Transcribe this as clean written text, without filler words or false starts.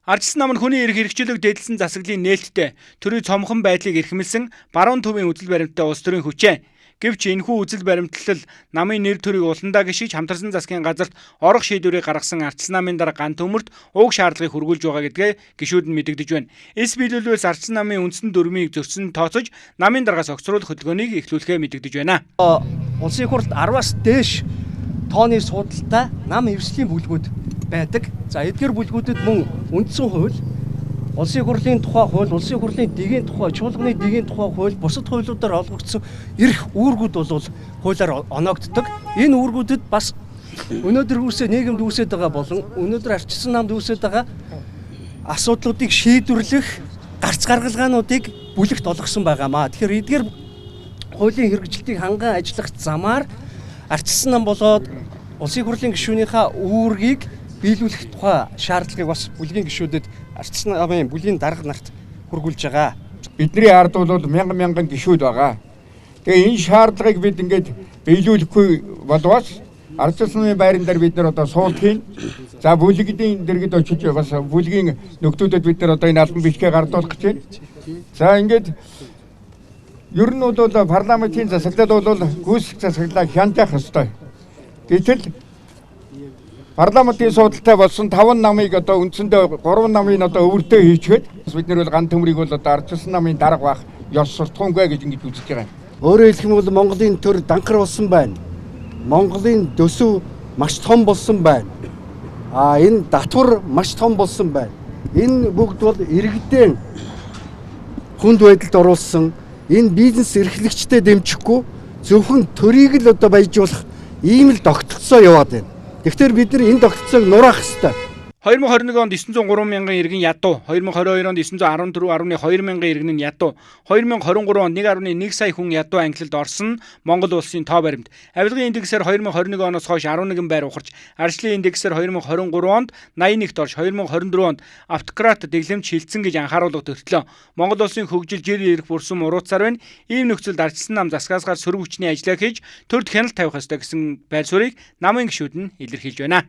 Ардчилсан нам нь хүний эрх хэрэгжүүлэг дэдэлсэн засаглалын нээлттэй төрийн цомхон байдлыг эрхэмлсэн баруун төвийн үзэл баримттай улс төрийн хүчээ. Гэвч энэхүү үзэл баримтлал намын нэр төрийг уландаа гიშиж хамтарсан засгийн газарт орох шийдвэрийг гаргасан ардчилсан намын дараа ганц төмөрт уг шаардлагыг хүргүүлж байгаа гэдгээ гишүүд нь мэдэгдэж байна. Эс биелүүлбэлс ардчилсан намын үндсэн дүрмийг зөрчсөн тооцож намын дараагаас огцруулах хөдөлгөөнийг эхлүүлэхээ мэдэгдэж байна. Улсын хурлд 10-аас дээш тооны судалтай нам эвслийн бүлгүүд байдаг. За эдгээр бүлгүүдэд мөн үндсэн хууль, улсын хурлын тухай хууль, улсын хурлын дэгийн тухай, чуулганы дэгийн тухай хууль, бусад хуулиудаар олгогдсон эрх үүргүүд бол хуулиар оногддог. Энэ үүргүүдэд бас өнөөдөр үүсээ нийгэмд үүсэж байгаа болон өнөөдөр ардчилсан намд үүсэж байгаа асуудлуудыг шийдвэрлэх гарц гаргалгаануудыг бүлэгт олгосон байгаамаа. Тэгэхээр эдгээр хуулийн хэрэгжилтийг ханган ажиллах замаар ардчилсан нам болоод улсын хурлын гишүүнийхээ үүргийг биелүүлэх тухай шаардлагыг бас бүлгийн гишүүдэд ардчилсан намын бүлгийн дарга нарт хүргүүлж байгаа. Бидний ард бол мянган гишүүд байгаа. Тэгээ энэ шаардлагыг бид ингээд биелүүлэхгүй болвол ардчилсан намын байран дээр бид нар одоо суултхийн. За бүлгийн дэргэд очиж бас бүлгийн нөхдүүдэд бид нар одоо энэ албан бичгээ гардуулах гэж байна. За ингээд ер нь бол парламентын засаглал бол гүйцэтгэх засаглалаа хянах ёстой. Гэтэл парламентын судалтай болсон 5 намыг одоо үндсэндээ 3 намыг одоо өвөртөө хийчихэд бид нар бол ганц төмрийг бол одоо ардчилсан намын дарга байх ёс суртахуунгүй гэж ингэж үзэж байгаа юм. Өөрөөр хэлэх юм бол Монголын төр данхар болсон байна. Монголын дөсөв маш том болсон байна. Энэ татвар маш том болсон байна. Энэ бүгд бол иргэдийн хүнд байдалд оруулсан энэ бизнес эрхлэгчтэй дэмжихгүй зөвхөн төрийг л одоо баяжуулах ийм л тогтолцоо яваад байна. Тэгэхээр бид нар энэ тогтолцоог нураах ёстой. 2021 онд 903 мянган иргэн ядуу, 2022 онд 914.2 мянган иргэн нь ядуу, 2023 онд 1.1 сая хүн ядуу ангилалд орсон Монгол улсын тоо баримт. Авилгын индексээр 2021 оноос хойш 11 байр ухарч, арчлын индексээр 2023 онд 81-т орж, 2024 онд автократ дэглэмж шилжсэн гэж анхааруулга төртлөө. Монгол улсын хөгжил жир эрх бүрсэн уруутсаар байна. Ийм нөхцөлд ардчилсан нам засгаасгаар сөрөг хүчний ажиллагаа хийж төрд хяналт тавих ёстой гэсэн байр суурийг намын гишүүд нь илэрхийлж байна.